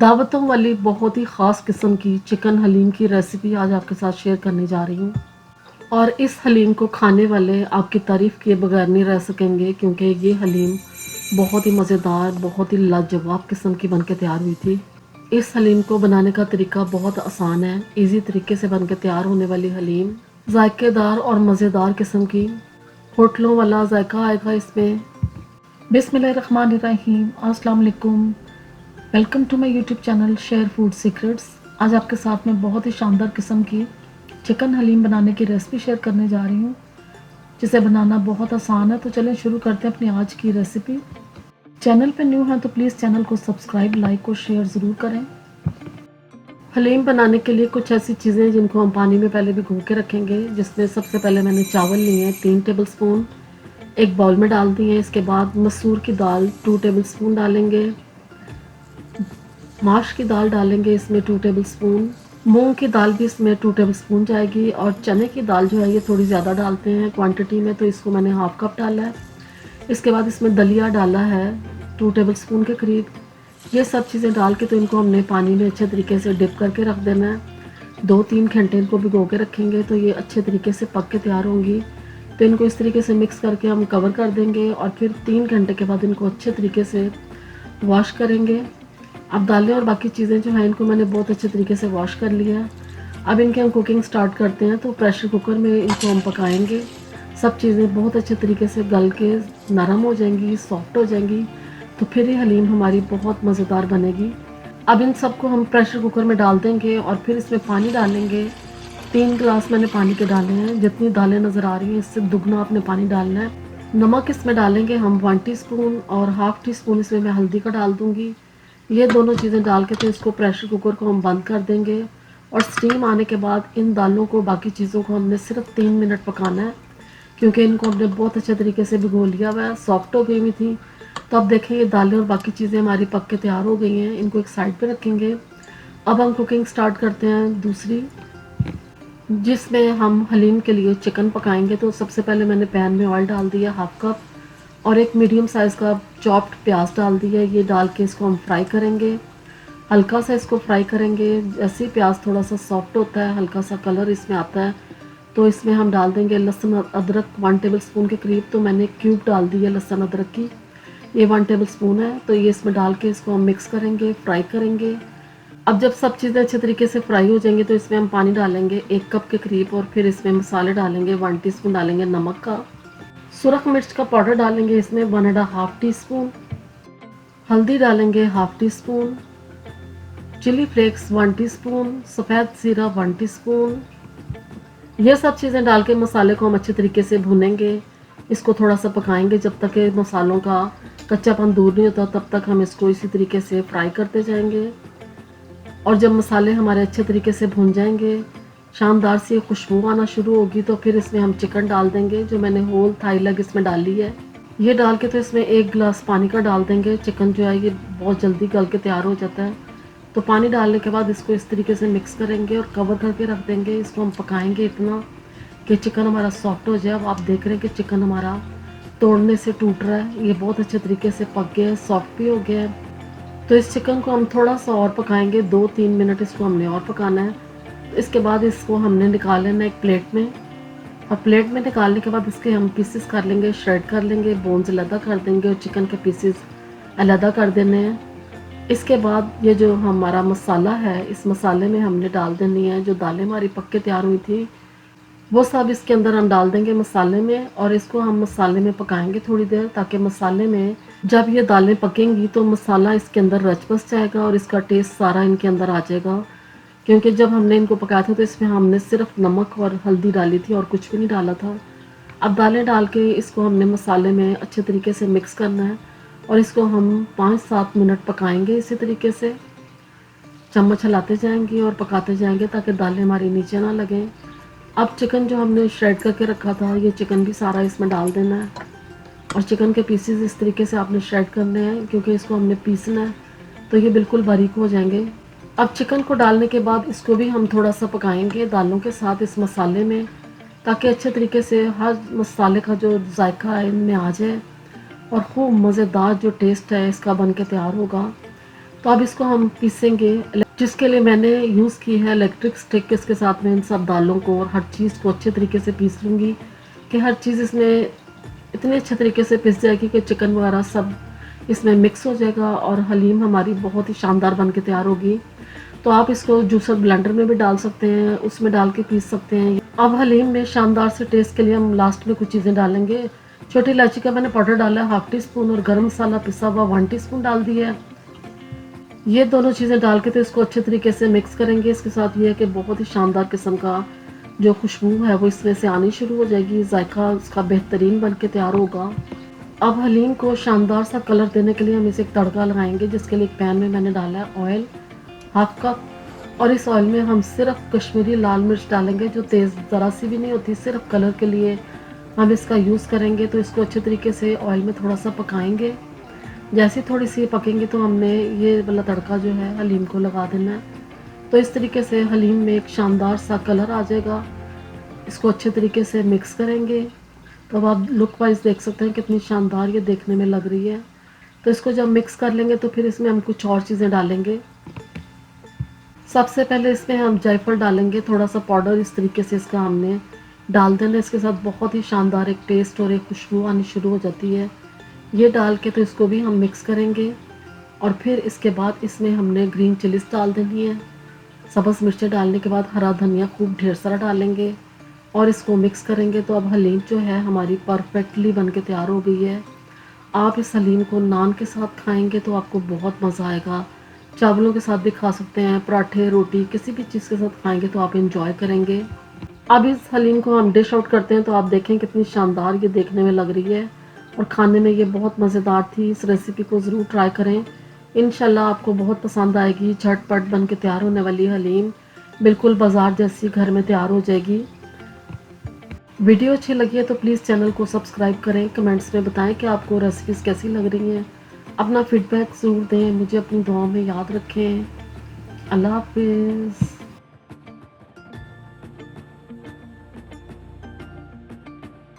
दावतों वाली बहुत ही ख़ास किस्म की चिकन हलीम की रेसिपी आज आपके साथ शेयर करने जा रही हूँ। और इस हलीम को खाने वाले आपकी तारीफ़ किए बगैर नहीं रह सकेंगे, क्योंकि ये हलीम बहुत ही मज़ेदार, बहुत ही लाजवाब किस्म की बन के तैयार हुई थी। इस हलीम को बनाने का तरीका बहुत आसान है। ईज़ी तरीके से बन के तैयार होने वाली हलीम ज़ायकेदार और मज़ेदार किस्म की, होटलों वाला जायका आएगा इसमें। बिस्मिल्लाहिर्रहमानिर्रहीम, अस्सलाम वालेकुम। Welcome to my YouTube channel share food secrets. आज आपके साथ में बहुत ही शानदार किस्म की चिकन हलीम बनाने की रेसिपी शेयर करने जा रही हूँ, जिसे बनाना बहुत आसान है। तो चलें शुरू करते हैं अपनी आज की रेसिपी। चैनल पे न्यू हैं तो प्लीज़ चैनल को सब्सक्राइब, लाइक और शेयर ज़रूर करें। हलीम बनाने के लिए कुछ ऐसी चीज़ें हैं जिनको हम पानी में पहले भिगो के रखेंगे, जिसमें सबसे पहले मैंने चावल लिए हैं 3 टेबल स्पून, एक बाउल में डाल दिए हैं। इसके बाद मसूर की दाल 2 टेबल स्पून डालेंगे, माश की दाल डालेंगे इसमें 2 टेबल स्पून, मूंग की दाल भी इसमें 2 टेबल स्पून जाएगी, और चने की दाल जो है ये थोड़ी ज़्यादा डालते हैं क्वांटिटी में, तो इसको मैंने हाफ कप डाला है। इसके बाद इसमें दलिया डाला है 2 टेबल स्पून के करीब। ये सब चीज़ें डाल के तो इनको हमने पानी में अच्छे तरीके से डिप करके रख देना है। 2-3 घंटे इनको भिगो के रखेंगे तो ये अच्छे तरीके से पक के तैयार होंगी। तो इनको इस तरीके से मिक्स करके हम कवर कर देंगे, और फिर 3 घंटे के बाद इनको अच्छे तरीके से वॉश करेंगे। अब दालें और बाकी चीज़ें जो हैं इनको मैंने बहुत अच्छे तरीके से वॉश कर लिया है। अब इनके हम कुकिंग स्टार्ट करते हैं। तो प्रेशर कुकर में इनको हम पकाएंगे। सब चीज़ें बहुत अच्छे तरीके से गल के नरम हो जाएंगी, सॉफ्ट हो जाएंगी, तो फिर ये हलीम हमारी बहुत मज़ेदार बनेगी। अब इन सबको हम प्रेशर कुकर में डाल देंगे और फिर इसमें पानी डालेंगे। 3 गिलास मैंने पानी के डाले हैं। जितनी दालें नज़र आ रही हैं इससे दुगना आपने पानी डालना है। नमक इसमें डालेंगे हम 1 टीस्पून, और हाफ़ टी स्पून इसमें मैं हल्दी का डाल दूँगी। ये दोनों चीज़ें डाल के तो इसको प्रेशर कुकर को हम बंद कर देंगे, और स्टीम आने के बाद इन दालों को, बाकी चीज़ों को हमने सिर्फ 3 मिनट पकाना है, क्योंकि इनको हमने बहुत अच्छे तरीके से भिगो लिया हुआ है, सॉफ्ट हो गई हुई थी। तो अब देखें ये दालें और बाकी चीज़ें हमारी पक के तैयार हो गई हैं। इनको एक साइड पे रखेंगे। अब हम कुकिंग स्टार्ट करते हैं दूसरी, जिसमें हम हलीम के लिए चिकन पकाएंगे। तो सबसे पहले मैंने पैन में ऑयल डाल दिया हाफ कप, और एक मीडियम साइज़ का चॉप्ड प्याज डाल दिया। ये डाल के इसको हम फ्राई करेंगे, हल्का सा इसको फ्राई करेंगे। जैसे ही प्याज थोड़ा सा सॉफ्ट होता है, हल्का सा कलर इसमें आता है, तो इसमें हम डाल देंगे लहसुन अदरक 1 टेबल स्पून के करीब। तो मैंने क्यूब डाल दी है लहसुन अदरक की, ये 1 टेबल स्पून है। तो ये इसमें डाल के इसको हम मिक्स करेंगे, फ्राई करेंगे। अब जब सब चीज़ें अच्छे तरीके से फ्राई हो जाएंगी तो इसमें हम पानी डालेंगे 1 कप के करीब, और फिर इसमें मसाले डालेंगे। 1 टीस्पून डालेंगे नमक का, सुरख मिर्च का पाउडर डालेंगे इसमें 1.5 टीस्पून, हल्दी डालेंगे half teaspoon, chilli flakes 1 teaspoon, सफ़ेद ज़ीरा 1 टीस्पून। ये सब चीज़ें डाल के मसाले को हम अच्छे तरीके से भूनेंगे। इसको थोड़ा सा पकाएंगे जब तक कि मसालों का कच्चापन दूर नहीं होता, तब तक हम इसको इसी तरीके से फ्राई करते जाएंगे। और जब मसाले हमारे अच्छे तरीके से भुन जाएंगे, शानदार सी खुशबू आना शुरू होगी, तो फिर इसमें हम चिकन डाल देंगे, जो मैंने होल थाई लेग इसमें डाली है। ये डाल के तो इसमें 1 गिलास पानी का डाल देंगे। चिकन जो है ये बहुत जल्दी गल के तैयार हो जाता है। तो पानी डालने के बाद इसको इस तरीके से मिक्स करेंगे और कवर करके रख देंगे। इसको हम पकाएंगे इतना कि चिकन हमारा सॉफ्ट हो जाए। अब आप देख रहे हैं कि चिकन हमारा तोड़ने से टूट रहा है। ये बहुत अच्छे तरीके से पक गया है, सॉफ्ट भी हो गया है। तो इस चिकन को हम थोड़ा सा और पकाएंगे, 2-3 मिनट इसको हमने और पकाना है। इसके बाद इसको हमने निकाल लेना एक प्लेट में, और प्लेट में निकालने के बाद इसके हम पीसेस कर लेंगे, श्रेड कर लेंगे, बोन्स अलग कर देंगे और चिकन के पीसेस अलग कर देने हैं। इसके बाद ये जो हमारा मसाला है, इस मसाले में हमने डाल देनी है जो दालें हमारी पक के तैयार हुई थी, वो सब इसके अंदर हम डाल देंगे मसाले में, और इसको हम मसाले में पकाएंगे थोड़ी देर, ताकि मसाले में जब ये दालें पकेंगी तो मसाला इसके अंदर रच बस जाएगा और इसका टेस्ट सारा इनके अंदर आ जाएगा। क्योंकि जब हमने इनको पकाया था तो इसमें हमने सिर्फ नमक और हल्दी डाली थी और कुछ भी नहीं डाला था। अब दालें डाल के इसको हमने मसाले में अच्छे तरीके से मिक्स करना है, और इसको हम 5-7 मिनट पकाएंगे इसी तरीके से। चम्मच हिलाते जाएंगे और पकाते जाएंगे ताकि दालें हमारी नीचे ना लगें। अब चिकन जो हमने श्रेड करके रखा था, ये चिकन भी सारा इसमें डाल देना है, और चिकन के पीसेस इस तरीके से आपने श्रेड करने हैं, क्योंकि इसको हमने पीसना है तो ये बिल्कुल बारीक हो जाएंगे। अब चिकन को डालने के बाद इसको भी हम थोड़ा सा पकाएंगे दालों के साथ इस मसाले में, ताकि अच्छे तरीके से हर मसाले का जो जायका है इनमें आ जाए, और खूब मज़ेदार जो टेस्ट है इसका बन के तैयार होगा। तो अब इसको हम पीसेंगे, जिसके लिए मैंने यूज़ की है इलेक्ट्रिक स्टिक। इसके साथ में इन सब दालों को और हर चीज़ को अच्छे तरीके से पीस लूँगी कि हर चीज़ इसमें इतने अच्छे तरीके से पिस जाएगी कि चिकन वगैरह सब इसमें मिक्स हो जाएगा और हलीम हमारी बहुत ही शानदार बन के तैयार होगी। तो आप इसको जूसर ब्लेंडर में भी डाल सकते हैं, उसमें डाल के पीस सकते हैं। अब हलीम में शानदार से टेस्ट के लिए हम लास्ट में कुछ चीज़ें डालेंगे। छोटी इलायची का मैंने पाउडर डाला है 1/2 टीस्पून और गरम मसाला पिसा हुआ 1 टीस्पून डाल दिया है। ये दोनों चीज़ें डाल के तो इसको अच्छे तरीके से मिक्स करेंगे। इसके साथ ये है कि बहुत ही शानदार किस्म का जो खुशबू है वो इसमें से आनी शुरू हो जाएगी, जायका इसका बेहतरीन बन के तैयार होगा। अब हलीम को शानदार सा कलर देने के लिए हम इसे एक तड़का लगाएंगे, जिसके लिए एक पैन में मैंने डाला है ऑयल 1/2 कप और इस ऑयल में हम सिर्फ कश्मीरी लाल मिर्च डालेंगे जो तेज़ ज़रा सी भी नहीं होती, सिर्फ कलर के लिए हम इसका यूज़ करेंगे। तो इसको अच्छे तरीके से ऑयल में थोड़ा सा पकाएंगे। जैसे थोड़ी सी पकेंगे तो हमने ये वाला तड़का जो है हलीम को लगा देना है। तो इस तरीके से हलीम में एक शानदार सा कलर आ जाएगा। इसको अच्छे तरीके से मिक्स करेंगे। तो अब आप लुक वाइज देख सकते हैं कितनी शानदार ये देखने में लग रही है। तो इसको जब मिक्स कर लेंगे तो फिर इसमें हम कुछ और चीज़ें डालेंगे। सबसे पहले इसमें हम जायफल डालेंगे, थोड़ा सा पाउडर इस तरीके से इसका हमने डाल देना। इसके साथ बहुत ही शानदार एक टेस्ट और एक खुशबू आनी शुरू हो जाती है। ये डाल के तो इसको भी हम मिक्स करेंगे और फिर इसके बाद इसमें हमने ग्रीन चिलीज डाल देनी है। सब्ज़ मिर्चें डालने के बाद हरा धनिया खूब ढेर सारा डालेंगे और इसको मिक्स करेंगे। तो अब हलीम जो है हमारी परफेक्टली बन के तैयार हो गई है। आप इस हलीम को नान के साथ खाएंगे तो आपको बहुत मज़ा आएगा। चावलों के साथ भी खा सकते हैं, पराठे, रोटी, किसी भी चीज़ के साथ खाएंगे तो आप इंजॉय करेंगे। अब इस हलीम को हम डिश आउट करते हैं तो आप देखें कितनी शानदार ये देखने में लग रही है और खाने में ये बहुत मज़ेदार थी। इस रेसिपी को ज़रूर ट्राई करें, इंशाल्लाह आपको बहुत पसंद आएगी। झटपट बन के तैयार होने वाली हलीम बिल्कुल बाज़ार जैसी घर में तैयार हो जाएगी। वीडियो अच्छी लगी है तो प्लीज़ चैनल को सब्सक्राइब करें। कमेंट्स में बताएं कि आपको रेसिपीज़ कैसी लग रही हैं। अपना फीडबैक ज़रूर दें, मुझे अपनी दुआओं में याद रखें। अल्लाह हाफिज़।